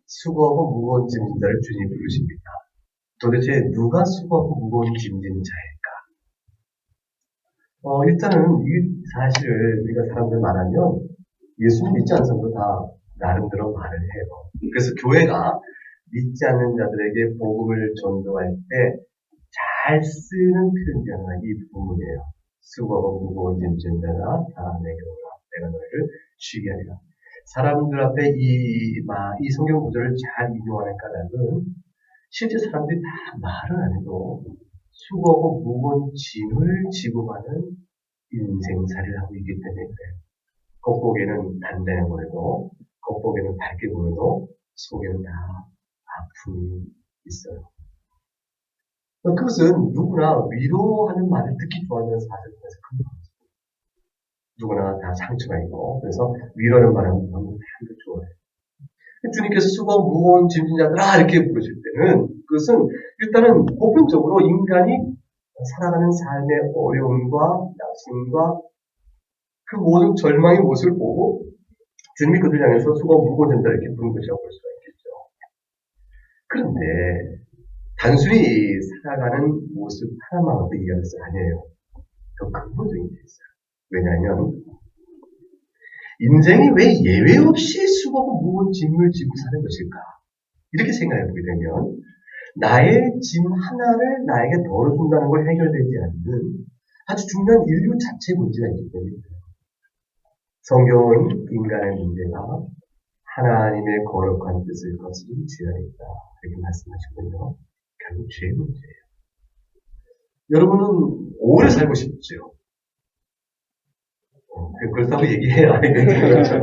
수고하고 무거운 짐진 자를 주님이 부르십니다. 도대체 누가 수고하고 무거운 짐진 자일까? 일단은 이 사실을 우리가 사람들 말하면 예수님 믿지 않는 사람도 다 나름대로 말을 해요. 그래서 교회가 믿지 않는 자들에게 복음을 전도할 때 잘 쓰는 표현 중 하나가 이 부분이에요. 수고하고 무거운 짐진 자가 다 내게 오라. 내가 너희를 쉬게 하리라. 사람들 앞에 이 성경 구절을 잘 인용하는 까닭은 실제 사람들이 다 말을 안 해도 수고하고 무거운 짐을 지고 가는 인생살이를 하고 있기 때문에 그래요. 겉보기에는 단단해 보여도, 겉보기에는 밝게 보여도, 속에는 다 아픔이 있어요. 그것은 누구나 위로하는 말을 듣기 좋아하는 사람에서 큰 거죠. 누구나 다 상처가 있고, 그래서 위로하는 말을 하면 사람들 좋아해요. 주님께서 수고 무거운 짐진 자들아 이렇게 부르실 때는 그것은 일단은 보편적으로 인간이 살아가는 삶의 어려움과 낙심과 그 모든 절망의 모습을 보고 주님이 그들 향해서 수고 무거운 짐 자를 이렇게 부른 것이라고 볼 수가 있겠죠. 그런데 단순히 살아가는 모습 하나만 갖고 이해할 수 아니에요. 더 근본적인 게 있어요. 왜냐하면 인생이 왜 예외 없이 수고하고 무거운 짐을 지고 사는 것일까? 이렇게 생각해 보게 되면 나의 짐 하나를 나에게 덜어준다는 걸 해결되지 않는 아주 중요한 인류 자체 문제가 있기 때문입니다. 성경은 인간의 문제가 하나님의 거룩한 뜻을 거스른 죄아니다 이렇게 말씀하시거든요. 결국 죄의 문제예요. 여러분은 오래 살고 싶죠? 그렇다고 얘기해야 하겠죠.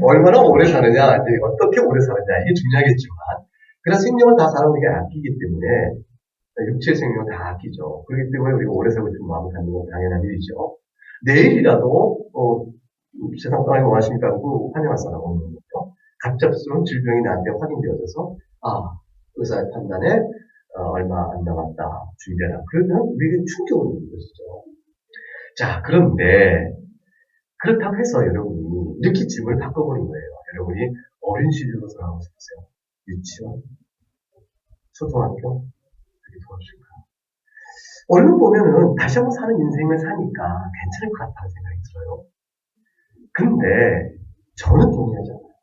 얼마나 오래 사느냐, 어떻게 오래 사느냐, 이게 중요하겠지만, 그러나 생명을 다 사람에게 아끼기 때문에, 육체의 생명을 다 아끼죠. 그렇기 때문에 우리가 오래 살고 싶은 마음을 갖는 건 당연한 일이죠. 내일이라도, 세상 떠나기 원하십니까? 하고 환영할 사람 없는 거죠. 갑작스러운 질병이 나한테 확인되어져서, 의사의 판단에, 얼마 안 남았다, 준비하라. 그러면 우리에게 충격을 주는 것이죠. 자, 그런데, 그렇다고 해서 여러분이 이렇게 짐을 바꿔보는 거예요. 여러분이 어린 시절로 돌아가고 싶으세요? 유치원? 초등학교? 그게 도와줄까요? 얼른 보면은 다시 한번 사는 인생을 사니까 괜찮을 것 같다는 생각이 들어요. 근데 저는 동의하지 않아요.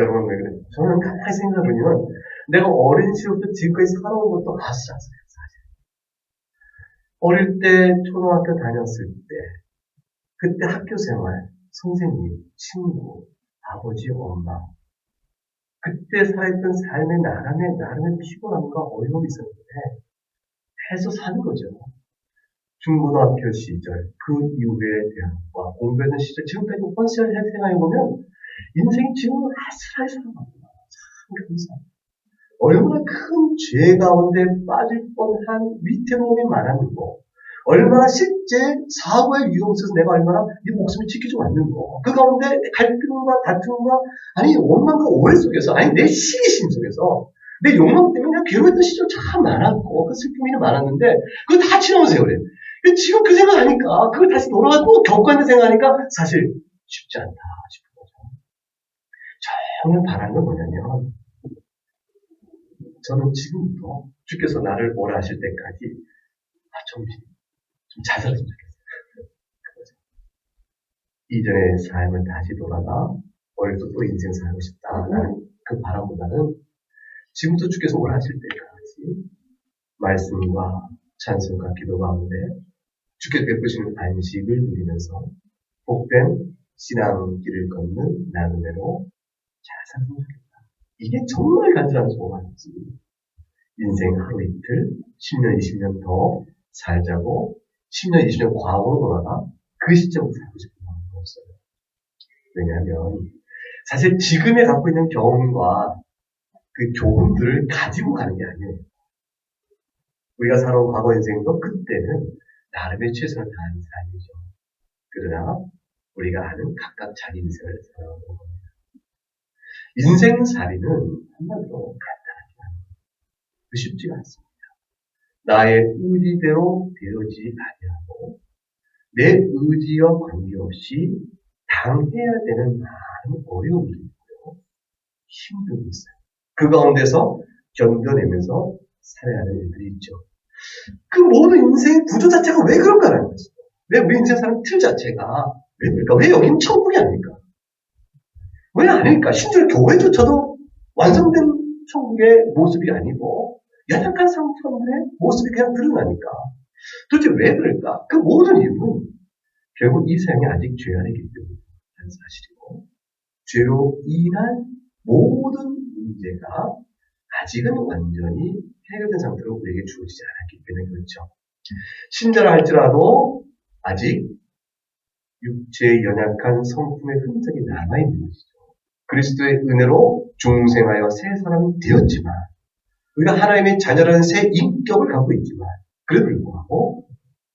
여러분 왜 그래요? 저는 가만히 생각해보면 내가 어린 시절부터 지금까지 살아온 것도 아슬아슬해요. 사실. 어릴 때 초등학교 다녔을 때 그때 학교 생활, 선생님, 친구, 아버지, 엄마 그때 살아있던 삶의 나름의 피곤함과 어려움이 있었는데 해서 사는 거죠. 중고등학교 시절, 그 이후의 대학과 공부했던 시절, 지금까지 헌시를 생각해보면 인생이 지금 아슬아슬 살아갑니다. 참 감사합니다. 얼마나 큰 죄 가운데 빠질 뻔한 위태로움이 많았는고 얼마나 실제 사고의 위험 속에서 내가 얼마나 이 목숨을 지키지 않는고 그 가운데 갈등과 다툼과 아니 원망과 오해 속에서 아니 내 시기심 속에서 내 욕망 때문에 그냥 괴로웠던 시절 참 많았고 그 슬픔이 많았는데 그거 다 지나온 세월이에요. 지금 그 생각하니까 그걸 다시 돌아가 또 겪고 있는 생각하니까 사실 쉽지 않다 싶은 거죠. 정말 바라는 건 뭐냐면 저는 지금부터 주께서 나를 오라 하실 때까지 좀 자살했으면 좋겠어요. 이전의 삶을 다시 돌아가 어릴 때 또 인생 살고 싶다라는 그 바람보다는 지금부터 주께서 오라 하실 때까지 말씀과 찬송과 기도 가운데 주께서 베푸시는 안식을 누리면서 복된 신앙길을 걷는 나그네로 잘 살았으면 좋겠다. 이게 정말 간절한 소원이지. 인생 하루 이틀, 10년, 20년 더 살자고 10년, 20년 과거로 돌아가 그 시점을 살고 싶은 마음은 없어요. 왜냐하면 사실 지금에 갖고 있는 경험과 그 교훈들을 가지고 가는 게 아니에요. 우리가 살아온 과거 인생도 그때는 나름의 최선을 다하는 삶이죠. 그러나 우리가 아는 각각 자기 인생을 살아가는 겁니다. 인생살이는 한마디로 간단하지 않아요. 쉽지가 않습니다. 나의 의지대로 되어지지 아니하고 내 의지와 관계없이 당해야 되는 많은 어려움도 있고요. 힘도 있어요. 그 가운데서 견뎌내면서 살아야 하는 일들이 있죠. 그 모든 인생의 구조 자체가 왜 그런가라는 거죠. 왜 우리 인생 사는 틀 자체가 왜 그럴까? 왜 여기는 천국이 아닐까? 왜 아닐까? 심지어 교회조차도 완성된 천국의 모습이 아니고 연약한 상처들의 모습이 그냥 드러나니까 도대체 왜 그럴까? 그 모든 이유는 결국 이 세상에 아직 죄 안에 있기 때문이라는 사실이고 죄로 인한 모든 문제가 아직은 완전히 해결된 상태로 우리에게 주어지지 않았기 때문에 그렇죠. 신자라 할지라도 아직 육체의 연약한 성품의 흔적이 남아있는 것이죠. 그리스도의 은혜로 중생하여 새 사람이 되었지만 우리가 하나님의 자녀라는 새 인격을 갖고 있지만 그래도 불구하고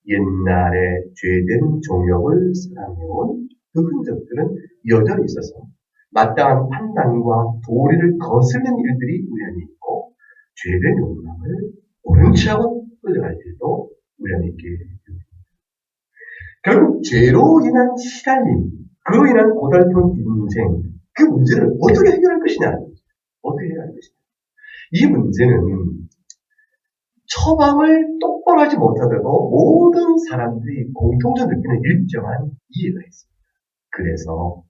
옛날에 죄된 종력을 사랑해온 그 흔적들은 여전히 있어서 마땅한 판단과 도리를 거스르는 일들이 우연히 있고 죄된 욕망을 옳은 취하고 끌려갈 때도 우연히 있게 됩니다. 결국 죄로 인한 시달림, 그로 인한 고달픈 인생, 그 문제를 어떻게 해결할 것이냐? 어떻게 해결할 것이냐? 이 문제는 처방을 똑바로 하지 못하더라도 모든 사람들이 공통적으로 느끼는 일정한 이해가 있습니다. 그래서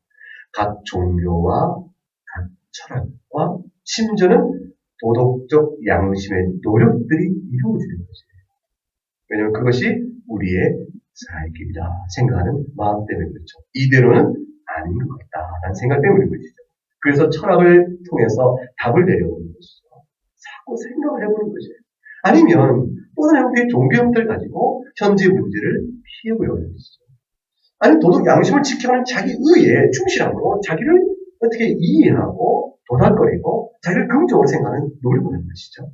각 종교와 각 철학과 심지어는 도덕적 양심의 노력들이 이루어지는 것이에요. 왜냐하면 그것이 우리의 살 길이다 생각하는 마음 때문에 그렇죠. 이대로는 아닌 것 같다라는 생각 때문인 것이죠. 그래서 철학을 통해서 답을 내려오는 것이죠. 자꾸 생각을 해보는 것이에요. 아니면 또 다른 형태의 종교 형태를 가지고 현재 문제를 피해보려고 하는 것이죠. 아니 도덕 양심을 지켜가는 자기 의에 충실하고 자기를 어떻게 이해하고 도달거리고 자기를 긍정적으로 생각하는 노력을 하는 것이죠.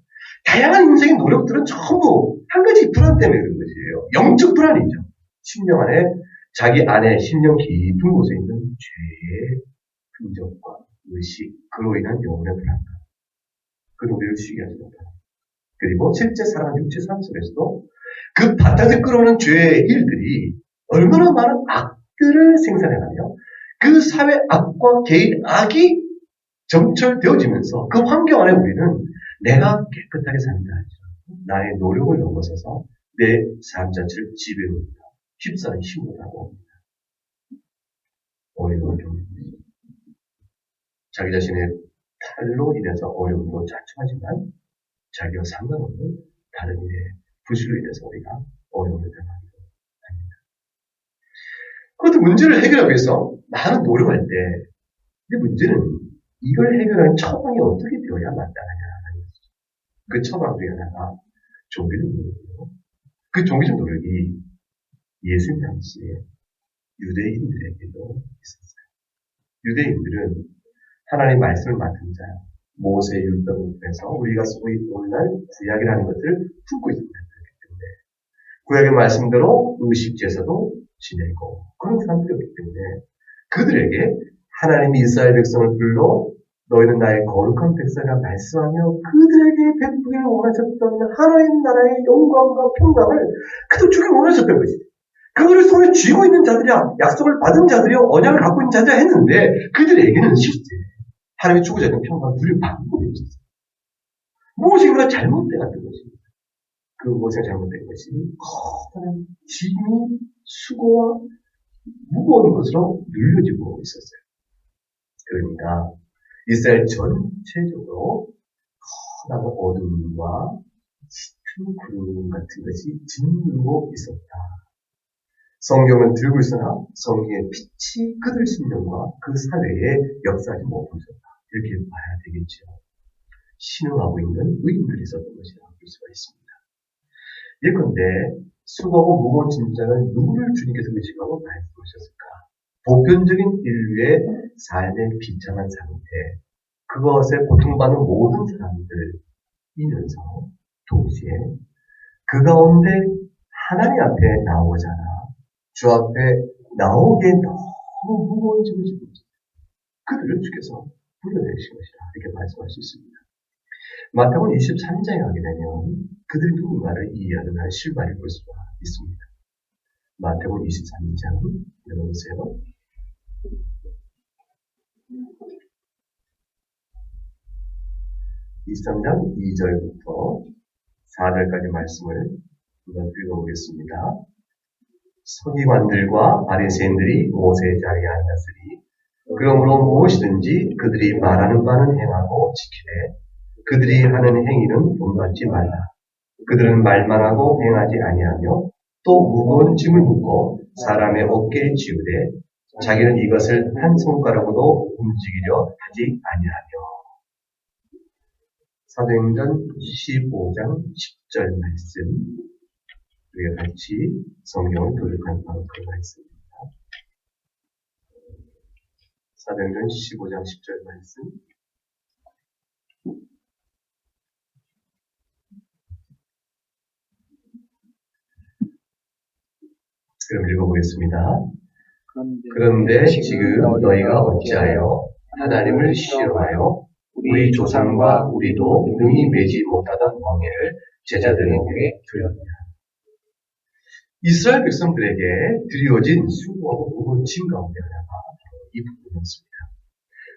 다양한 인생의 노력들은 전부 한 가지 불안 때문에 그런 것이에요. 영적 불안이죠. 심령 안에 자기 안에 심령 깊은 곳에 있는 죄의 긍정과 의식, 그로 인한 영혼의 불안감, 그 노래를 쉬게 하지 못하는. 그리고 실제 살아가는 육체 삶 속에서도 그 바탕에서 끌어오는 죄의 일들이 얼마나 많은 악들을 생산해가며 그 사회 악과 개인 악이 점철되어지면서 그 환경 안에 우리는 내가 깨끗하게 산다 할지라도 나의 노력을 넘어서서 내 삶 자체를 지배합니다. 휩싸는 힘을 하고 어려움을 겪습니다. 자기 자신의 탈로 인해서 어려움도 자초하지만 자기와 상관없는 다른 일의 부실로 인해서 우리가 어려움을 당하기도 합니다. 그것도 문제를 해결하기 위해서 많은 노력할 때 근데 문제는 이걸 해결하는 처방이 어떻게 되어야 마땅하냐는 것이죠. 그 처방 중에 하나가 종교적 노력이고 그 종교적 노력이 예수님 당시에 유대인들에게도 있었어요. 유대인들은 하나님의 말씀을 맡은 자, 모세의 율법을 통해서 우리가 소위 오늘날 구약이라는 것을 품고 있는 자들이기 때문에 구약의 말씀대로 의식제사도 지내고 그런 사람들이었기 때문에 그들에게 하나님이 이스라엘 백성을 불러 너희는 나의 거룩한 백성이라 말씀하며 그들에게 베푸기를 원하셨던 하나님 나라의 영광과 평강을 그들 주기 원하셨던 것이죠. 그거를 손에 쥐고 있는 자들이야, 약속을 받은 자들이야, 언약을 갖고 있는 자들이야 했는데 그들에게는 실제 하나님의 주고자 하는 평강을 누릴 방법이 없었어요. 무엇인가 잘못되었던 것입니다. 그 무엇인가 잘못된 것이 커다란 짐이 수고와 무거운 것으로 눌려지고 있었어요. 그러니까 이스라엘 전체적으로 커다란 어둠과 짙은 구름 같은 것이 짓누르고 있었다. 성경은 들고 있으나 성경의 빛이 그들 심령과 그 사회에 역사하지 못하고 있었다. 이렇게 봐야 되겠죠. 신음하고 있는 의인들이 있었던 것이라고 볼 수가 있습니다. 예컨대 수고하고 무거운 짐장을 누구를 주님께서 의식하고 말씀하셨을까? 보편적인 인류의 삶의 비참한 상태, 그것에 고통받는 모든 사람들이면서 동시에 그 가운데 하나님 앞에 나오잖아. 주 앞에 나오기에 너무 무거운 짐을 지고 있습니다. 그들을 주께서 불러내신 것이다. 이렇게 말씀할 수 있습니다. 마태복음 23장에 가게 되면 그들이 누군가를 이해하는 한 실마리를 볼 수가 있습니다. 마태복음 23장 열어보세요. 23장 2절부터 4절까지 말씀을 한번 읽어보겠습니다. 서기관들과 바리새인들이 모세의 자리에 앉았으니 그러므로 무엇이든지 그들이 말하는 바는 행하고 지키되 그들이 하는 행위는 본받지 말라. 그들은 말만 하고 행하지 아니하며 또 무거운 짐을 묻고 사람의 어깨에 지우되 자기는 이것을 한 손가락으로도 움직이려 하지 아니하며. 사도행전 15장 10절 말씀, 우리가 같이 성경을 교독하는 바로 그 말씀입니다. 사도행전 15장 10절 말씀. 그럼 읽어보겠습니다. 그런데 지금 너희가 어찌하여 하나님을 시험하여 우리 조상과 우리도 능히 매지 못하던 멍에를 제자들에게 두렸냐. 이스라엘 백성들에게 드리워진 수고하고 무거운 짐 가운데 하나가 바로 이 부분이었습니다.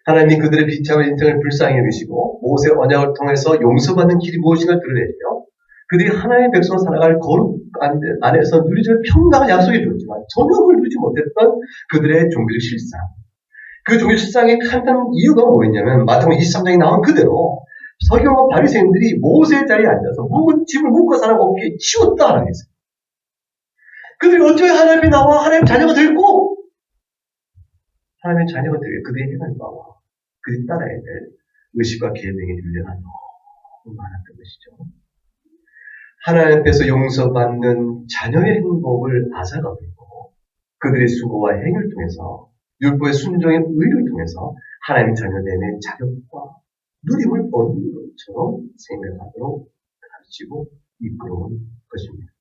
하나님이 그들의 비참한 인생을 불쌍히 여기시고 모세 언약을 통해서 용서받는 길이 무엇인가 드러내며 그들이 하나님의 백성으로 살아갈 거룩 안에서 누리질 평강을 약속해 줬지만 전혀 그걸 누리지 못했던 그들의 종교적 실상. 그 종교적 실상의 간단한 이유가 뭐였냐면 마태복음 23장에 나온 그대로 서기관과 바리새인들이 모세의 자리에 앉아서 묵은 짐을 묶어 사람 어깨에 치웠다라는 게 있어요. 그들이 어떻게 하나님이 나와 하나님의 자녀가 됐고 하나님의 자녀가 되게 그들의 행을 봐와 그들이 따라야 될 의식과 계명의 윤례가 너무 많았던 것이죠. 하나님 앞에서 용서받는 자녀의 행복을 앗아가고 그들의 수고와 행위를 통해서 율법의 순종의 의를 통해서 하나님의 자녀됨의 자격과 누림을 얻는 것처럼 생각하도록 가르치고 이끌어온 것입니다.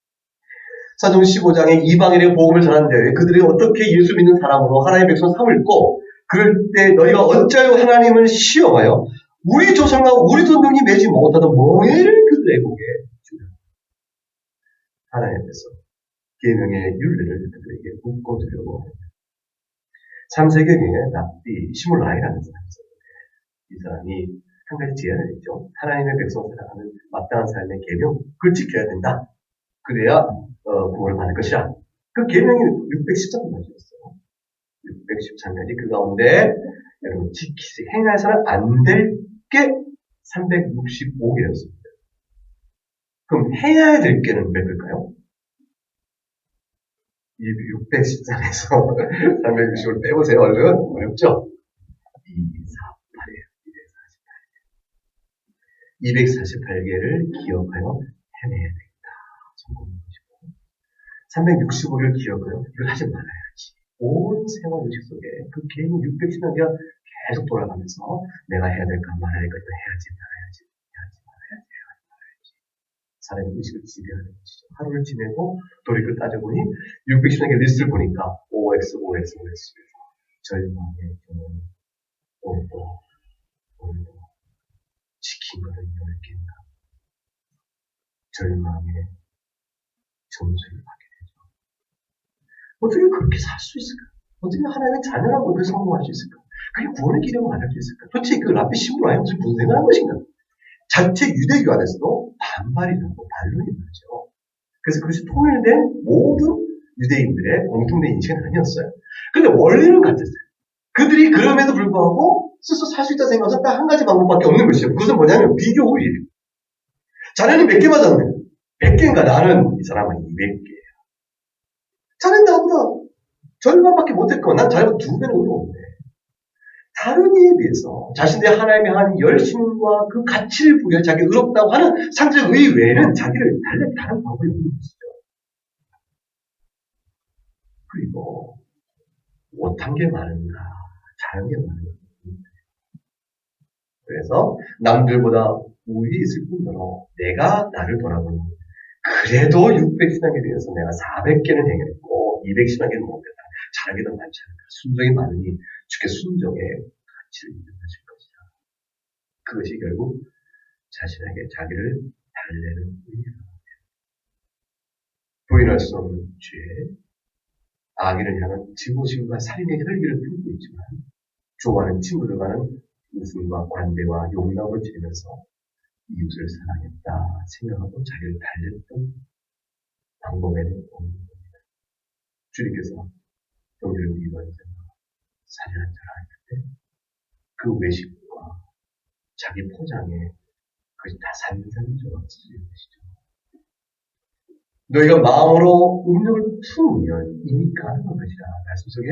사도행 15장에 이방인의 복음을 전하는데 그들이 어떻게 예수 믿는 사람으로 하나님의 백성 삼을 고 그럴 때 너희가 어찌하여 하나님을 시험하여 우리 조상과 우리도 능히 매지 못하던 멍에를 그들의 목에 주라. 하나님 앞에서 계명의 윤례를 그들에게 묶어두려고 합니다. 3세기에 납비 시물라이라는 사람이 있었는데 이 사람이 한 가지 제안을 했죠. 하나님의 백성을 살아가는 마땅한 삶의 계명, 그걸 지켜야 된다. 그래야 구원을 받을 것이라. 그 계명이 613가지였어요. 613가지 그 가운데 여러분 지키시 행해서는 안 될 게 365개였습니다. 그럼 해야 될 게는 몇 개일까요? 이 613에서 360을 빼보세요. 얼른 어렵죠? 248개를 기억하여 해내야 되겠다. 성공한 것이고 365개를 기억하여 이걸 하지 말아야지. 온 생활 의식 속에 그 개인 610개가 계속 돌아가면서 내가 해야 될까 말아야 될까 해야지 말아야지 사람의 의식을 지배하는 것이죠. 하루를 지내고 돌이켜 따져보니 610개 리스트를 보니까 OX에서 절망의 경험, 오늘도 지킨 것은 10개인가 절망의 점수를 받게 되죠. 어떻게 그렇게 살 수 있을까? 어떻게 하나님의 자녀라고 그렇게 성공할 수 있을까? 그게 구원의 기름을 받을 수 있을까? 도대체 그 랍비 시므라이 무슨 생각을 한 것인가? 자체 유대교 안에서도 반발이 나고 반론이 나죠. 그래서 그것이 통일된 모든 유대인들의 공통된 인식은 아니었어요. 근데 원리는 같았어요. 그들이 그럼에도 불구하고 스스로 살 수 있다 생각해서 딱 한 가지 방법밖에 없는 것이죠. 그것은 뭐냐면 비교 우위예요. 자네는 몇 개 맞았네. 100개인가 나는 이 사람은 200개예요. 자네는 나보다 절반밖에 못했고 난 자네보다 2배는 어려운데 다른 이에 비해서 자신들의 하나님의 한 열심과 그 가치를 부여 자기 의롭다고 하는 상대적 의 외에는 자기를 달리 다른 방법이 없는 것이죠. 그리고 못한 게 많은가 잘한 게 많은가. 그래서 남들보다 우위에 있을 뿐더러 내가 나를 돌아보니 그래도 600신앙에 대해서 내가 400개는 행했고 200신앙에는 못했다. 잘하게 더 많지 않을까. 순종이 많으니 주께 순종의 가치를 인정하실 것이다. 그것이 결국 자신에게 자기를 달래는 의미가 됩니다. 부인할 수 없는 죄, 악인을 향한 증오심과 살인의 혈기를 품고 있지만 좋아하는 친구들과는 웃음과 관대와 용납을 지니면서 이웃을 사랑했다 생각하고 자기를 달랬던 방법에는 없는 겁니다. 주님께서 경주를 미워해서 사진 한잔 할 때 그 외식과 자기 포장에 그것이 다 산산조각지는 것이죠. 너희가 마음으로 음력을 품으면 이미 가능한 것이라. 말씀 속에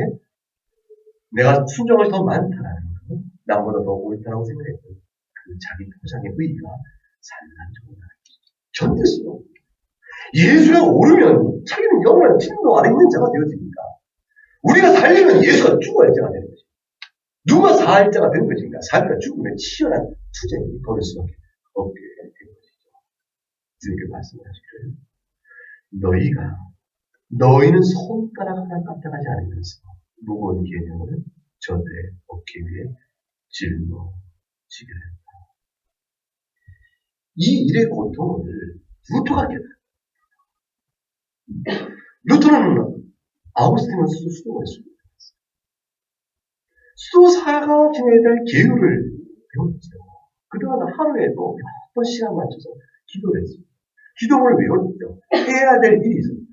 내가 순종을 더 많다라는 것, 나보다 더 옳다라고 생각했던 그 자기 포장의 의의가 산산조각이라는 것이죠. 견딜 수가 없어요. 예수에 오르면 자기는 영원한 진노 아래 있는 자가 되어집니다. 우리가 살려면 예수가 죽어야 자가 되는 것입니다. 누가 살 자가 되는 것인가? 삶과 죽음의 치열한 투쟁이 벌일 수밖에 없게 된 것이죠. 주님께 말씀하시기를 너희는 손가락 하나 까딱하지 않으면서 무거운 계명을 저들의 어깨 위에 짊어지게 했다. 이 일의 고통을 루터가 깨달았다. 루터는 아우구스틴은 수도였습니다. 수도사가 지내야 될 계율을 배웠죠. 그동안 하루에도 몇 번 시간 맞춰서 기도를 했습니다. 기도를 외웠죠. 해야 될 일이 있습니다.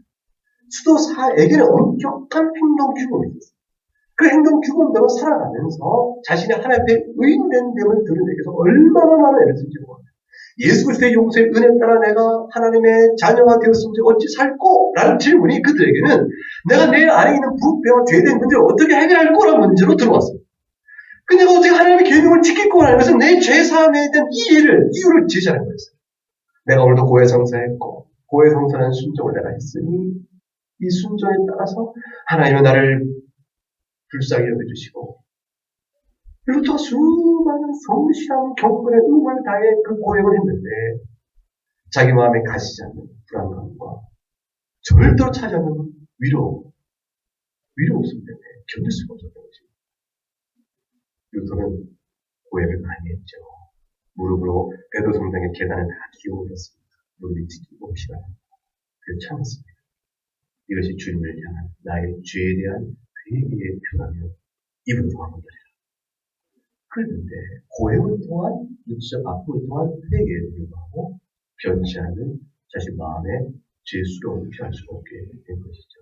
수도사에게는 엄격한 행동 규범이 있었어요. 그 행동 규범대로 살아가면서 자신의 하나님 앞에 의인된 됨을 드러내기 위해서 얼마나 많은 애를 쓴지 모릅니다. 예수 그리스도의 용서의 은혜에 따라 내가 하나님의 자녀가 되었은지 어찌 살고? 라는 질문이 그들에게는 내가 내 안에 있는 부패와 죄된 문제를 어떻게 해결할 거라는 문제로 들어왔습니다. 그 내가 어떻게 하나님의 계명을 지킬 거라는 것은 내 죄사함에 대한 이유를 제시하는 거였어요. 내가 오늘도 고해성사했고 고해성사는 순종을 내가 했으니 이 순종에 따라서 하나님은 나를 불쌍히 여겨주시고 루터가 수많은 성실한 경건의 의무를 다해 그 고행을 했는데 자기 마음에 가시지 않는 불안감과 절대로 차지 않는 위로 없기 때문에 견딜 수가 없었던 것입니다. 루터는 고행을 많이 했죠. 무릎으로 베드로 성당의 계단을 다 기어올렸습니다. 무릎이 찢기고 시간 그를 참았습니다. 이것이 주님을 향한 나의 죄에 대한 회개의 표라며 입을 도와본다리라. 그랬는데 고행을 통한 육적 아픔을 통한 회개에 불구하고 변치 않는 자신 마음의 죄수로움을 피할 수가 없게 된 것이죠.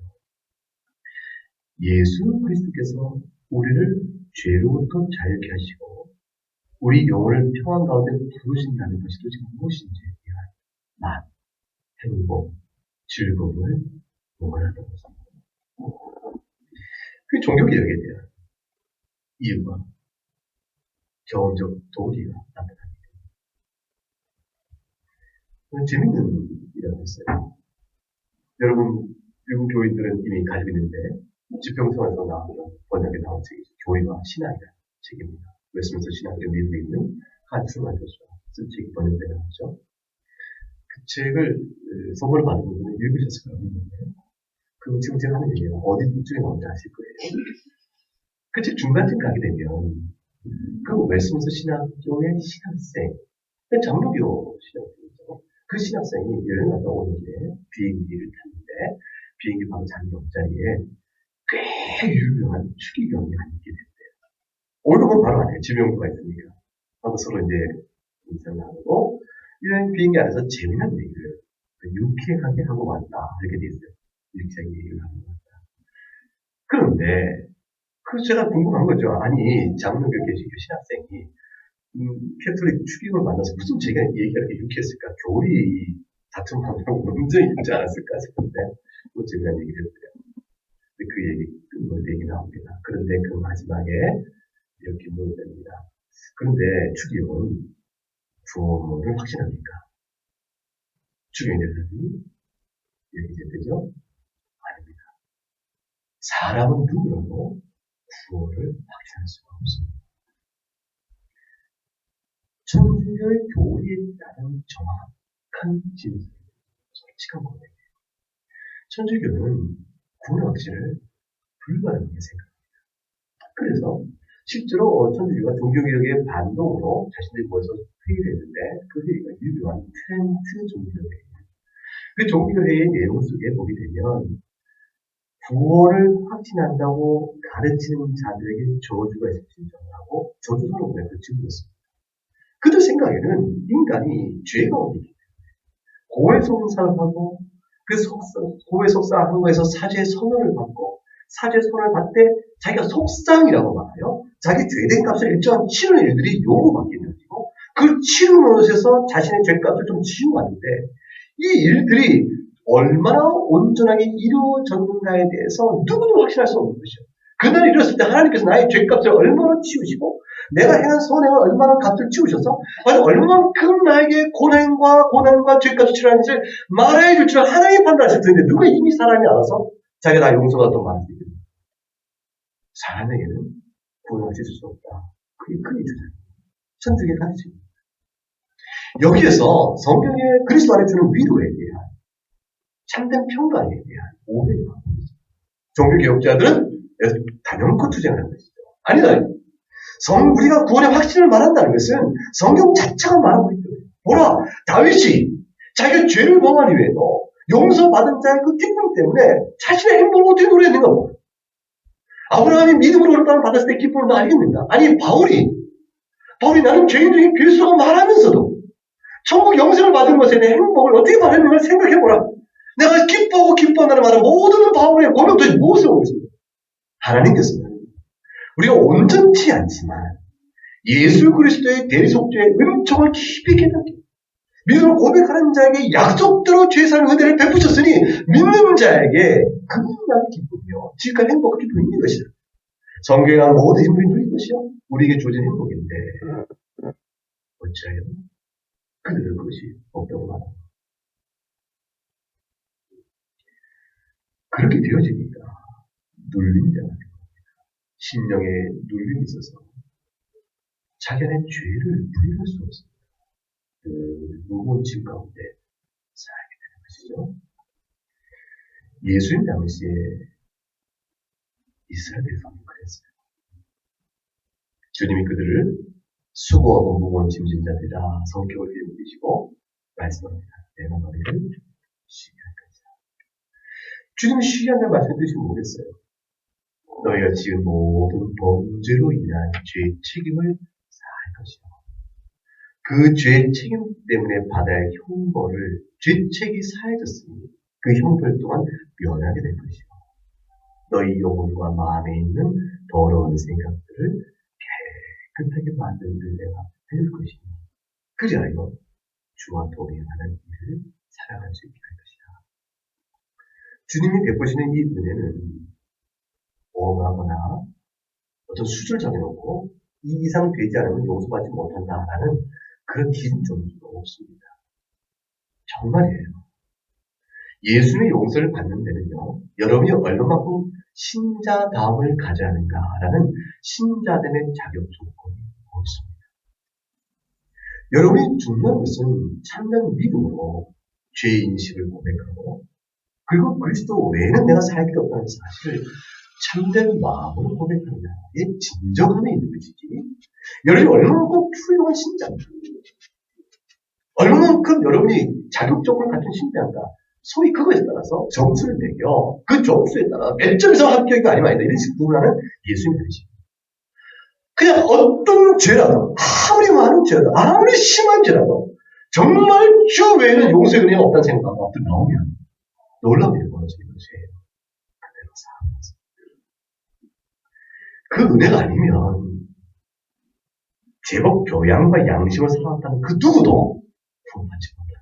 예수 그리스도께서 우리를 죄로부터 자유케 하시고 우리 영혼을 평안 가운데 부르신다는 것이 도대체 무엇인지에 대한 맛, 행복, 즐거움을 원하던 것입니다. 그 종교개혁에 대한 이유가 경험적 동기가 나타납니다. 재밌는 일이라고 했어요. 여러분, 미국 교인들은 이미 가지고 있는데 지평선에서 나왔던 번역에 나온 책이 교회와 신학이라는 책입니다. 웨스민스터 신학교 미국에 있는 한스만 교수가 쓴 책이 번역되어 나왔죠. 그 책을 선물을 받은 분들은 읽으셨을 거라고 믿는데 지금 제가 하는 얘기가 어디쯤에 나온지 아실 거예요. 그 책 중간쯤 가게 되면 그 웨스민스터 신학교의 신학생, 장로교 신학생이죠. 그 신학생이 여행 갔다 오는 길에 비행기를 탔는데 비행기 바로 자기 옆자리에 꽤 유명한 추기경이 앉게 됐대요. 오늘 보면 바로 안에 지명도가 있으니까 하고 서로 이제 인사를 나누고 여행 비행기 안에서 재미난 얘기를 유쾌하게 하고 왔다 이렇게 돼 있어요. 유쾌하게 얘기를 하고 왔다. 그런데 그래서 제가 궁금한 거죠. 아니 장로교 계시교 신학생이 캐톨릭 추기경을 만나서 무슨 얘기가 이렇게 유쾌했을까? 교리 다툼하고 문제가 있지 않았을까 싶은데 뭐 재미난 얘기를 했어요. 그 얘기 얘기 나옵니다. 그런데 그 마지막에 이렇게 물어봅니다. 그런데 추기경은 구원을 확신합니까? 추기경의 대답이 이렇게 되죠? 아닙니다. 사람은 누구라도 구원을 확신할 수가 없습니다. 천주교의 교리에 따른 정확한 진술, 솔직한 고백이에요. 천주교는 구원 확신을 불가능하게 생각합니다. 그래서 실제로 천주교가 종교개혁의 반동으로 자신들이 모여서 회의를 했는데 그 회의가 유명한 트렌트 종교회의입니다. 그 종교회의의 내용 속에 보게 되면 구원을 확신한다고 가르치는 자들에게 저주가 있을지 정하고 저주 선언을 그렇게 불렀습니다. 그들 생각 생각에는 인간이 죄가 어디기 때문에 고해 속사를 하고 그 고해 속사한 거에서 사죄의 선언을 받고 사죄의 선언을 받을 때 자기가 속상이라고 말해요. 자기 죄된 값을 일정한 치르는 일들이 요구받게 되고 그 치르는 것에서 자신의 죄값을 좀 지우고 하는데 이 일들이 얼마나 온전하게 이루어졌는가에 대해서 누구도 확신할 수 없는 것이죠. 그날 이뤘을 때 하나님께서 나의 죄값을 얼마나 치우시고 내가 행한 선행을 얼마나 값을 치우셔서 얼마만큼 나에게 고난과 죄값을 치르는지를 말해 줄 줄 하나님이 판단하실 텐데 누가 이미 사람이 알아서 자기가 나 용서받았다고 말할 수 있겠냐. 사람에게는 구원을 주실 수 없다. 그게 주장. 천주교의 가르침입니다. 여기에서 성경의 그리스도 안에 주는 위로에 대한 참된 평가에 대한 오해가 있습니다. 종교개혁자들은 단연코 투쟁하는 것이죠. 아니다. 우리가 구원의 확신을 말한다는 것은 성경 자체가 말하고 있죠. 보라, 다윗이 자기가 죄를 범한 이후에도 용서받은 자의 그 기쁨 때문에 자신의 행복을 어떻게 노래했는가 봐. 아브라함이 믿음으로 얼마나 받았을 때 기쁨을 너 알겠는가? 아니, 바울이 나는 죄인 중에 괴수라고 말하면서도 천국 영생을 받은 것에 대해 행복을 어떻게 말했는가 생각해보라. 내가 기뻐한다는 말은 모든 바울의 고백 도대체 무엇을 하고 있습니까? 하나님께서는 우리가 온전치 않지만 예수 그리스도의 대리속죄의 은총을 깊이 깨닫게 믿음을 고백하는 자에게 약속대로 죄사함의 은혜를 베푸셨으니 믿는 자에게 극명한 기쁨이요 지극한 행복과 기쁨이 있는 것이다. 성경에 나온 모든 인물이 누린 것이요 우리에게 주어진 행복인데 어찌하여 그들은 그것이 없다고 말합니다. 그렇게 되어지니까 눌림이 되는 겁니다. 심령에 눌림이 있어서 자기 안에 죄를 부인할 수 없습니다. 그 무거운 짐 가운데 살게 되는 것이죠. 예수님 당시에 이스라엘 백성은 그랬어요. 주님이 그들을 수고하고 무거운 짐진 자들이라 성격을 일으키시고 말씀합니다. 내가 너희를 쉬게 할 것이다. 주님이 쉬게 한다는 말씀의 뜻이 뭐겠어요? 너희가 지은 모든 범죄로 인한 죄의 책임을 사할 것이요. 그 죄의 책임 때문에 받아야 할 형벌을 죄책이 사해졌으니 그 형벌 또한 면하게 될 것이요. 너희 영혼과 마음에 있는 더러운 생각들을 깨끗하게 만든 일을 내가 해줄 것이니 그리하여 주와 동행하는 일을 살아갈 수 있게 할 것이다. 주님이 베푸시는 이 은혜는 오하거나 어떤 수준을 정해놓고 이 이상 되지 않으면 용서받지 못한다라는 그런 기준 정도가 없습니다. 정말이에요. 예수님의 용서를 받는 데는요, 여러분이 얼마만큼 신자다움을 가져야 하는가라는 신자됨의 자격 조건이 없습니다. 여러분이 중요한 것은 참된 믿음으로 죄인식을 고백하고 그리고 그리스도 외에는 내가 살 길이 없다는 사실을 참된 마음으로 고백하느냐. 이게 진정함이 있는 것이지. 여러분이 얼마만큼 훌륭한 신자인가, 얼마만큼 여러분이 자격적으로 갖춘 신자인가, 소위 그것에 따라서 점수를 매겨 그 점수에 따라 몇 점에서 합격이 아니면 아니다 이런 식으로 구분하는 예수님 편이십니다. 그냥 어떤 죄라도 아무리 많은 죄라도 아무리 심한 죄라도 정말 주 외에는 용서의 은혜가 없다는 생각이 앞으로 나오면 놀라운 일이 벌어지는 것이에요. 그대로 살아가서 그 은혜가 아니면 제법 교양과 양심을 살아왔다는 그 누구도 구원받지 못합니다.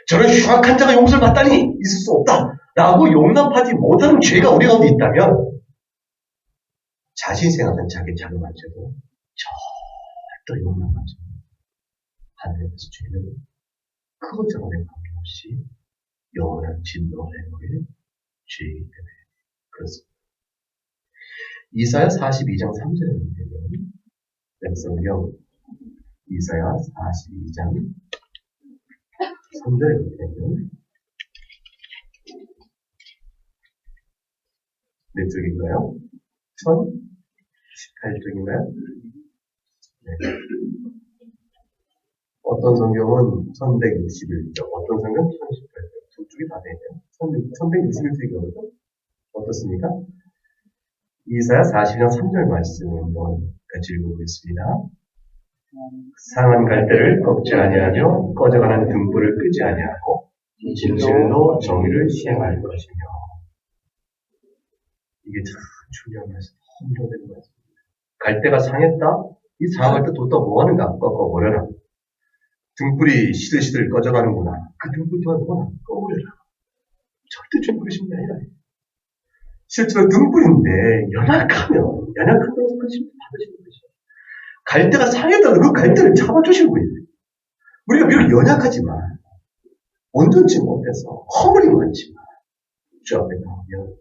저런 흉악한 자가 용서를 받다니 있을 수 없다라고 용납하지 못하는 죄가 우리 가운데 있다면 자신이 생각한 자기 자금한 죄도 절대 용납하지 못합니다. 하늘에서 죄는 크고 작음에 관계없이 영원한 진노를 해먹일 죄이기 때문에 그렇습니다. 이사야 42장 3절에 보면 성경 이사야 42장 3절에 보면 몇 쪽인가요? 1018쪽인가요? 네. 어떤 성경은 1161쪽, 어떤 성경은 1018쪽, 두 쪽이 다 되네요. 1161쪽이거든요. 어떻습니까? 이사야 42장 3절 말씀 한번 같이 읽어보겠습니다. 상한 갈대를 꺾지 아니하며 꺼져가는 등불을 끄지 아니하고 진실로 정의를 시행할 것이며. 이게 참 중요한 말씀, 힘들어되는 말씀. 갈대가 상했다? 이 상할 때 뒀다 뭐하는가? 꺾어버려라. 등불이 시들시들 꺼져가는구나. 그 등불 또한 뭐나? 꺼버려라. 절대 좀 그러신 게 아니라. 실제로 등불인데 연약하면서 그 심도 받으시는 것이죠. 갈대가 상했다도 그 갈대를 잡아주시는 거예요. 우리가 비록 연약하지만 온전치 못해서 허물이 많지만 주 앞에 나오면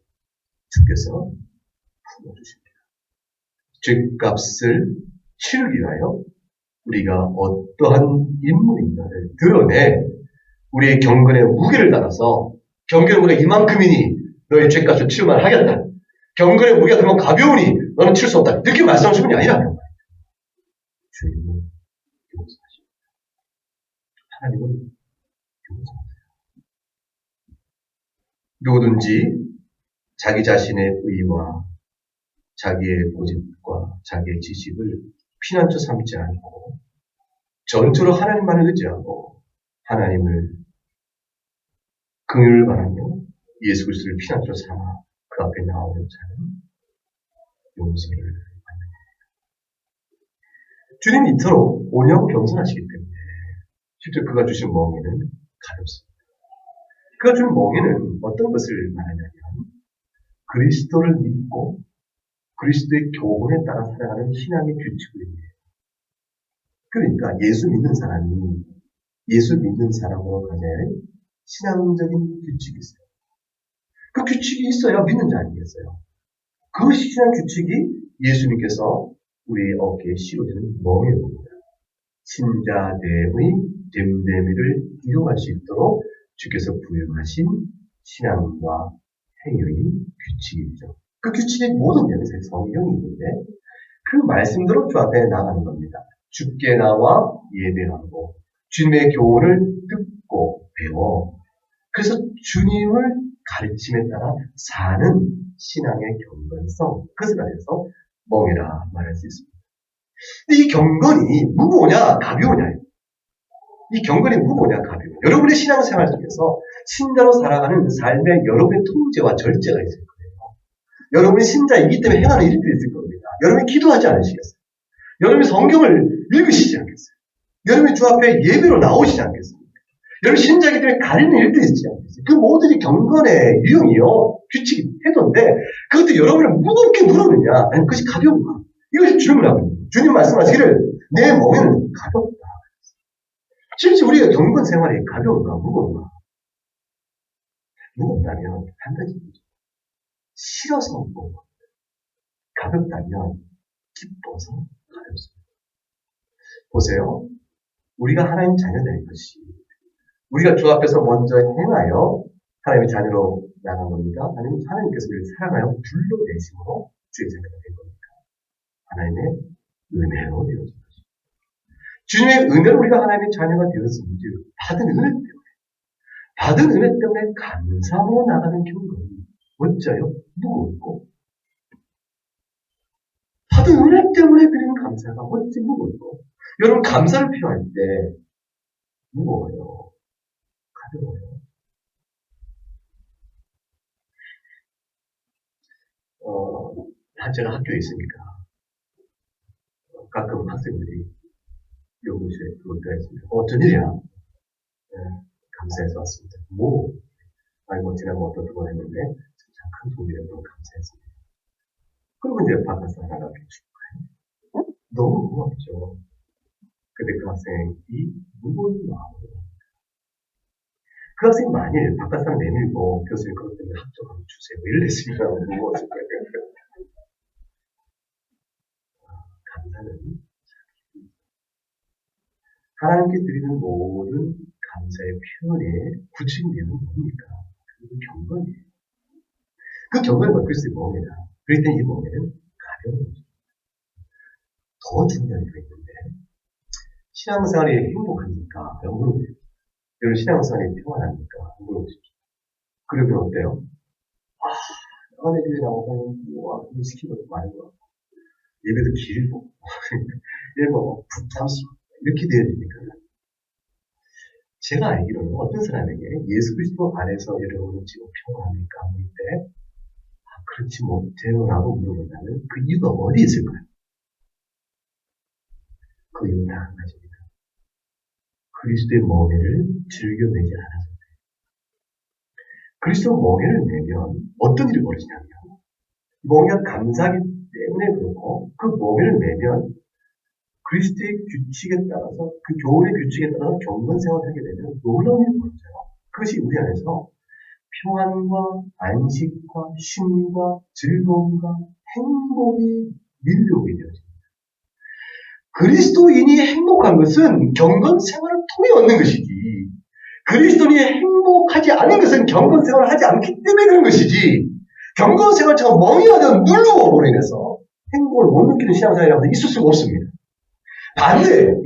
주께서 풀어주십니다. 죄값을 치르기 위하여 우리가 어떠한 인물인가를 드러내 우리의 경건의 무게를 따라서 경건의 무게가 이만큼이니 너의 죄값을 치료만 하겠다. 경건의 무게가 그만 가벼우니 너는 칠 수 없다. 이렇게 말씀하시는 분이 아니라는 거예요. 주님은 용서하십니다. 하나님은 용서하세요. 누구든지 자기 자신의 의와 자기의 고집과 자기의 지식을 피난처 삼지 않고 전적으로 하나님만을 의지하고 하나님을 긍휼을 바라며 예수 그리스도를 피난처 삼아 그 앞에 나오는 자는 용서를 받는 겁니다. 주님이 이토록 온유하고 겸손하시기 때문에 실제 그가 주신 멍에는 가볍습니다. 그가 준 멍에는 어떤 것을 말하냐면 그리스도를 믿고 그리스도의 교훈에 따라 살아가는 신앙의 규칙입니다. 그러니까 예수 믿는 사람으로 가져야 할 신앙적인 규칙이 있어요. 그 규칙이 있어야 믿는 자 아니겠어요? 그 신앙 규칙이 예수님께서 우리 어깨에 씌워지는 멍에입니다. 신자대의 됨됨이를 이용할 수 있도록 주께서 부여하신 신앙과 행위의 규칙이죠. 그 규칙의 모든 면에서 성경이 있는데 그 말씀대로 주 앞에 나가는 겁니다. 주께 나와 예배하고 주님의 교훈을 듣고 배워 그래서 주님을 가르침에 따라 사는 신앙의 경건성, 그것을 말해서 멍이라 말할 수 있습니다. 근데 이 경건이 무거우냐 가벼우냐, 이 경건이 무거우냐 가벼우냐. 여러분의 신앙생활 속에서 신자로 살아가는 삶에 여러분의 통제와 절제가 있을 거예요. 여러분이 신자이기 때문에 행하는 일들이 있을 겁니다. 여러분이 기도하지 않으시겠어요? 여러분이 성경을 읽으시지 않겠어요? 여러분이 주 앞에 예배로 나오시지 않겠어요? 여러분 신자이기 때문에 가리는 일들이 있지 않겠어요? 그 모든 경건의 유형이요, 규칙이 태도인데 그것도 여러분을 무겁게 물었느냐 아니면 그것이 가벼운가? 이것이 질문하거든요. 주님 말씀하시기를 내 멍에는 가볍다. 실제 우리가 경건 생활이 가벼운가 무거운가? 무겁다면 한 가지입니다. 싫어서 무거운 겁니다. 가볍다면 기뻐서 가볍습니다. 보세요. 우리가 하나님 자녀된 것이 우리가 주 앞에서 먼저 행하여 하나님의 자녀로 나간 겁니까? 아니면 하나님께서 우리를 사랑하여 불러내심으로 주의 자녀가 된 겁니까? 하나님의 은혜로 되어진 것입니다. 주님의 은혜로 우리가 하나님의 자녀가 되었습니다. 받은 은혜 때문에 감사로 나가는 경건이 어째요? 무겁고 받은 은혜 때문에 드리는 감사가 어찌 무겁고 여러분 감사를 표할 때 무거워요. 가벼워요. 제가 학교에 있으니까 가끔 학생들이 연구실에 들어오기가 있습니다. 어쩐 일이야? 네, 감사해서 왔습니다. 지나고 어떤 걸 했는데 참 큰 도움이 되도록 감사했습니다. 그러면 이제 바깥에서 하나가 비출까요? 너무 고맙죠. 근데 그 학생이 무거운 마음으로 그 학생이 만일 바깥 사람 내밀고 교수님 그것 때문에 합격 한번 주세요. 이랬으면 무거웠을 거예요. 감사는 하나님께 드리는 모든 감사의 표현에 구체적인 뭡니까? 그 경건이에요. 그 경건이 그리스도의 멍이다. 그럴 때 이 멍에는 가벼운 거죠. 더 중요한 게 있는데 신앙생활이 행복합니까? 물어보십시오. 여러분 신앙생활이 평안합니까? 물어보십시오. 그러면 어때요? 나가 내 교회 나오면 이 시키는 것도 많은 것 같고 예배도 길고, 예배가 부담스럽고, 이렇게 되어지니까. 제가 알기로는 어떤 사람에게 예수 그리스도 안에서 여러분은 지금 평안합니까? 물 때, 그렇지 못해요라고 물어본다면 그 이유가 어디 있을까요? 그 이유는 다 한 가지입니다. 그리스도의 멍에를 즐겨내지 않아서. 그리스도 멍에를 내면 어떤 일이 벌어지냐면, 멍에가 감사하기 때문에 그렇고, 그 멍에를 내면 그리스도의 규칙에 따라서, 그 교훈의 규칙에 따라서 경건 생활을 하게 되면 놀라운 일이 벌어져요. 그것이 우리 안에서 평안과 안식과 쉼과 즐거움과 행복이 밀려오게 되어집니다. 그리스도인이 행복한 것은 경건 생활을 통해 얻는 것이지, 그리스도인이 행복하지 않은 것은 경건 생활을 하지 않기 때문에 그런 것이지, 경건 생활처럼 멍해하던 누르고 인해서 행복을 못 느끼는 신앙생활이라고 있을 수가 없습니다. 반대예요.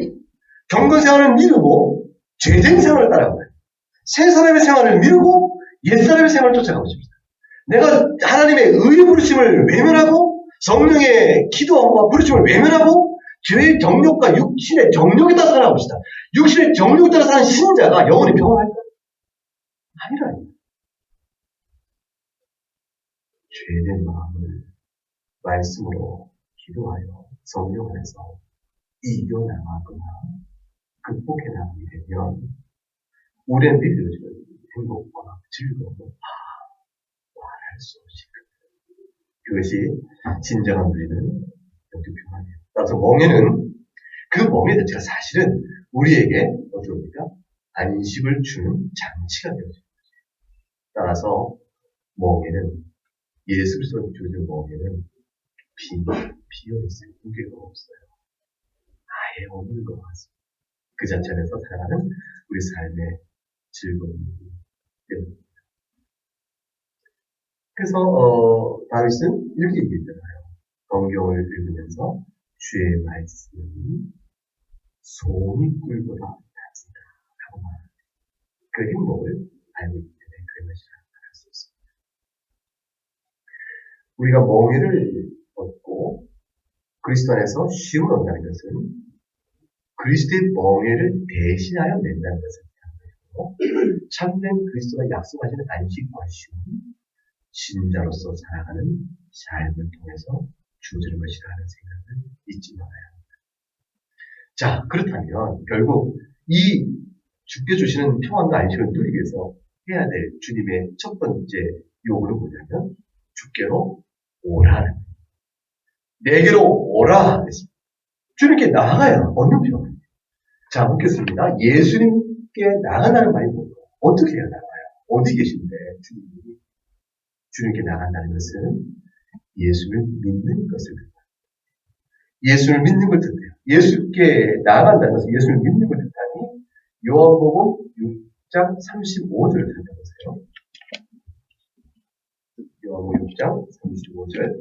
경건 생활을 미루고 죄된 생활을 따라가고, 새 사람의 생활을 미루고 옛 사람의 생활을 쫓아가고 싶습니다. 내가 하나님의 의의 부르심을 외면하고 성령의 기도와 부르심을 외면하고 죄의 정욕과 육신의 정욕에 따라 살아가고 싶다. 육신의 정욕에 따라 사는 신자가 영원히 평안할까? 아니라. 죄된 마음을 말씀으로 기도하여 성령 안에서 이겨나가거나 극복해 나가게 되면 우리의 밀려지는 행복과 즐거움을 말할 수 없이, 그것이 진정한 누리는 영적 평안이에요. 따라서 멍에는, 그 멍에 자체가 사실은 우리에게 어떻습니까? 안식을 주는 장치가 되어집니다. 따라서 멍에는, 예수 그리스도가 주어진 멍에는 비어있어요. 무게가 없어요. 아예 없는 것 같습니다. 그 자체 안에서 살아가는 우리 삶의 즐거움이 됩니다. 그래서 다윗은 이렇게 얘기했잖아요. 성경을 읽으면서 주의 말씀이 손이 꿀보다 낫다 라고 말합니다. 그 행복을 알고 있기 때문에 그런 것이라고 말할 수 있습니다. 우리가 멍에를 얻고 그리스도 안에서 쉼을 얻는다는 것은 그리스도의 멍에를 대신하여 낸다는 것을 뜻하고, 참된 그리스도가 약속하시는 안식과 쉼, 신자로서 살아가는 삶을 통해서 주어지는 것이라 하는 생각을 잊지 말아야 합니다. 자, 그렇다면 결국 이 주께 주시는 평안과 안식을 누리기 위해서 해야 될 주님의 첫 번째 요구는 뭐냐면 주께로 오라는 거예요. 내게로 오라 했습니다. 주님께 나아가야 얻는 평안이에요. 자, 묻겠습니다. 예수님께 나아간다는 말이 뭐예요? 어떻게 해야 나가요? 어디 계신데 주님께 나간다는 것은 예수를 믿는 것을 뜻합니다. 예수를 믿는 걸 뜻해요. 예수께 나아간다는 것은 예수를 믿는 걸 뜻하니 요한복음 6장 35절을 찾아보세요. 요한복음 6장 35절.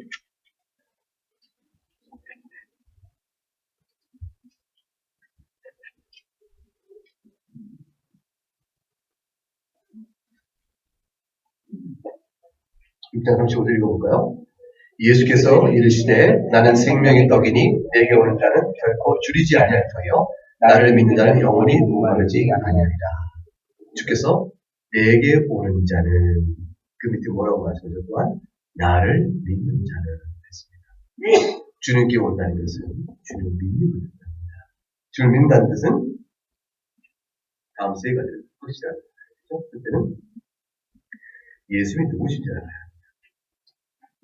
입장 35절 읽어볼까요? 예수께서 이르시되 나는 생명의 떡이니 내게 오는 자는 결코 줄이지 아니할 터요 나를 믿는 자는 영원히 목마르지 아니하리라. 주께서 내게 오는 자는, 그 밑에 뭐라고 말씀하셨죠? 또한 나를 믿는 자는 했습니다. 주님께 온다는 것은 주를 믿는 것을 뜻합니다. 주를 믿는다는 뜻은 다음 세가 될 것이라는 뜻이죠. 그때는 예수님이 누구신지 알아야 합니다.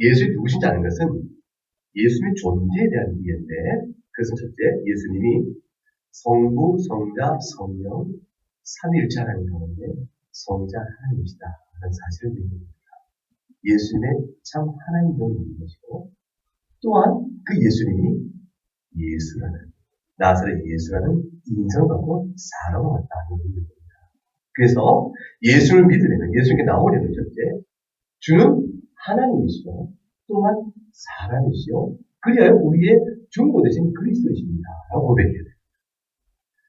예수님이 누구신지 아는 것은 예수님의 존재에 대한 이해인데, 그것은 첫째, 예수님이 성부, 성자, 성령, 삼위일체 하나님 가운데 성자 하나님이시다 라는 사실을 믿는 겁니다. 예수님의 참 하나님을 믿는 것이고, 또한 그 예수님이 예수라는, 나사렛 예수라는 인성을 갖고 사람을 왔다는 믿는 겁니다. 그래서 예수를 믿으려면, 예수님께 나오려면 첫째, 주는 하나님이시고 또한 사람이시오. 그리하여 우리의 중보 대신 그리스도이십니다 라고 고백해야 돼요.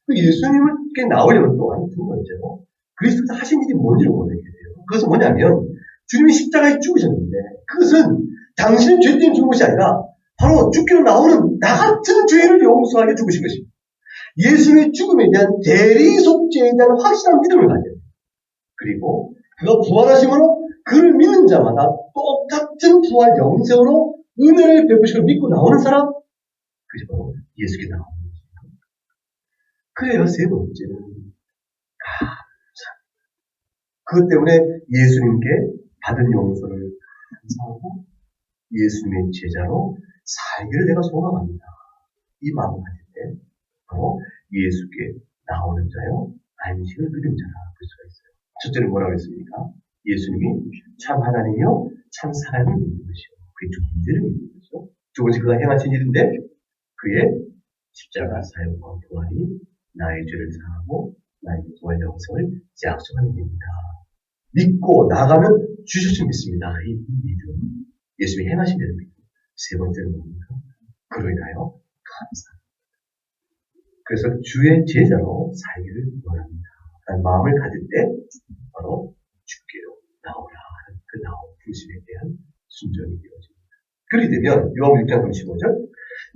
그 예수님께 나오려면 또한 두 번째로 그리스도께서 하신 일이 뭔지를 고백해야 돼요. 그것은 뭐냐면 주님이 십자가에 죽으셨는데 그것은 당신의 죄 때문에 죽은 것이 아니라 바로 죽기로 나오는 나 같은 죄인을 용서하게 죽으신 것입니다. 예수의 죽음에 대한 대리 속죄에 대한 확실한 믿음을 가져야 돼요. 그리고 그가 부활하심으로 그를 믿는 자마다 똑같은 부활 영생으로 은혜를 베푸시고 믿고 나오는 사람, 그게 바로 예수께 나오는 거죠. 그래야 세 번째는 감사. 그것 때문에 예수님께 받은 용서를 감사하고 예수님의 제자로 살기를 내가 소망합니다. 이 마음을 가질 때 바로 예수께 나오는 자요 안식을 누린 자라 볼 수가 있어요. 첫째는 뭐라고 했습니까? 예수님이 참 하나님이요 참 사람을 믿는 것이요. 그의 존재를 믿는 것이요. 두 번째 그가 행하신 일인데 그의 십자가 사역과 부활이 나의 죄를 사하고 나의 부활 영생을 약속하는 일입니다. 믿고 나가면 주셔서 믿습니다. 이 믿음, 예수님이 행하신 일을 믿고 세 번째는 뭡니까? 그로 인하여 감사합니다. 그래서 주의 제자로 살기를 원합니다. 라는 마음을 가질 때 바로 주께로 나오라 하는 그 나온 부르심에 대한 순종이 되어집니다. 그렇게 되면 요한복음 6장 35절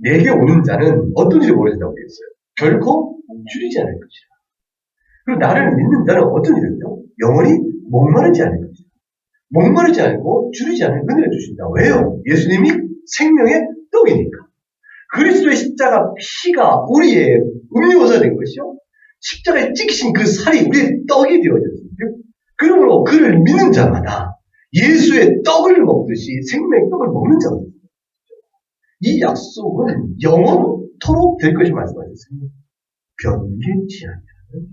내게 오는 자는 어떤 일이 벌어진다고 되어 있어요? 결코 줄이지 않을 것이라. 그리고 나를 믿는 자는 어떤 일이죠? 영원히 목마르지 않을 것이다. 목마르지 않고 줄이지 않은 은혜를 주신다. 왜요? 예수님이 생명의 떡이니까. 그리스도의 십자가 피가 우리의 음료가 된 것이요. 십자가에 찍히신 그 살이 우리의 떡이 되어졌습니다. 그러므로 그를 믿는 자마다 예수의 떡을 먹듯이 생명의 떡을 먹는 자가 됩니다. 이 약속은 영원토록 될 것이 말씀하셨습니다. 변개치 않는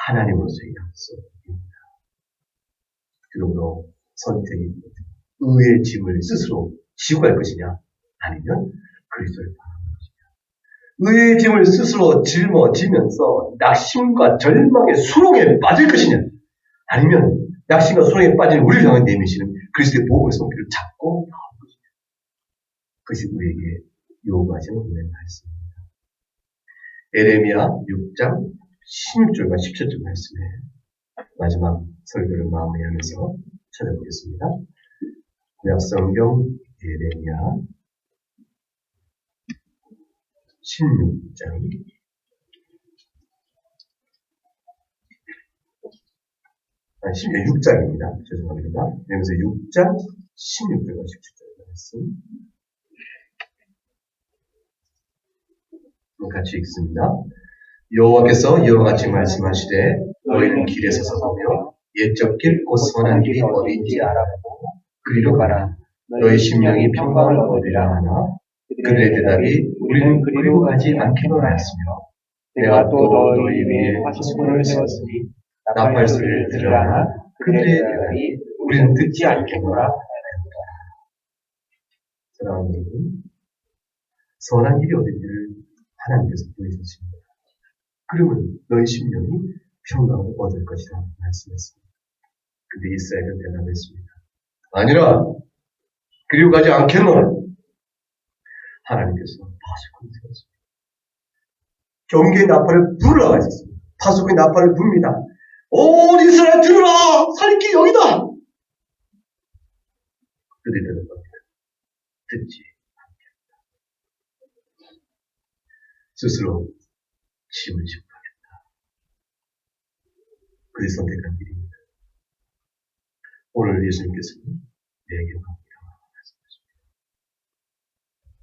하나님으로서의 약속입니다. 그러므로 선택이 의의 짐을 스스로 지고 갈 것이냐 아니면 그리스도를 바라보는 것이냐. 의의 짐을 스스로 짊어지면서 낙심과 절망의 수렁에 빠질 것이냐 아니면 낙심과 수렁에 빠진 우리를 향해 내미시는 그리스도의 보복의 손길을 잡고 나오는 것이냐. 그것이 우리에게 요구하시는 은혜의 말씀입니다. 에레미야 6장 16절과 17절 말씀에 마지막 설교를 마무리하면서 찾아보겠습니다. 구약 성경 에레미야 16장 6장입니다. 죄송합니다. 여기서 6장 16절과 17절 말씀 같이 읽습니다. 여호와께서 이와 같이 말씀하시되 너희는 길에 서서 보며 옛적 길 곧 선한 길이 어디인지 알아보고 그리로 가라. 너희 심령이 평강을 얻으리라 하나 그들의 대답이 우리는 그리로 가지 않기로 하였으며 내가 또 너희 위에 화수분을 세웠으니 나팔 소리를 들으라 하나 그들의 대답이 우리는 듣지 않겠노라 하였다. 사랑하는 여러분, 선한 길이 어딘지를 하나님께서 보여주십니다. 그러면 너희 심령이 평강을 얻을 것이라 말씀했습니다. 근데 이스라엘은 대답했습니다. 아니라 그리고 가지 않겠노라. 하나님께서 파수꾼을 세웠습니다. 경계의 나팔을 부르라고 하셨습니다. 파수꾼의 나팔을 붑니다. 온 이스라엘 들으라! 살 길이 여기다! 그들이 대답합니다. 듣지 않겠다. 스스로 짐을 지고 가겠다. 그들이 선택한 길입니다. 오늘 예수님께서는 내게 갑니다. 말씀하십니다.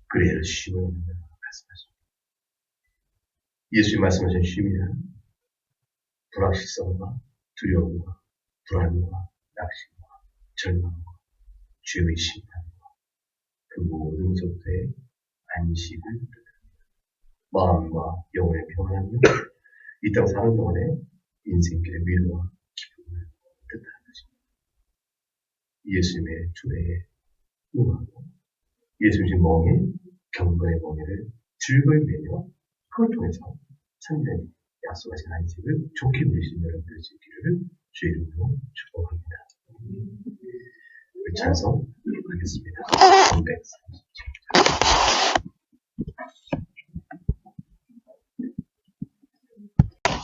그래야 쉼을 얻는다. 말씀하십니다. 예수님 말씀하신 쉼이란 불확실성과 두려움과 불안과 낙심과 절망과 죄의 심판과 그 모든 속도의 안식을 뜻합니다. 마음과 영혼의 평안은 이 땅 사는 동안에 인생길의 위로와 기쁨을 뜻하는 것입니다. 예수님의 조례에 응하고 예수님의 멍에 경건의 멍에를 즐거이 매며 그걸 통해서 참된 약속하신 안식을 좋게 누리신 여러분들의 수 있기를 주의 이름으로 축복합니다. 우리 찬송 하겠습니다.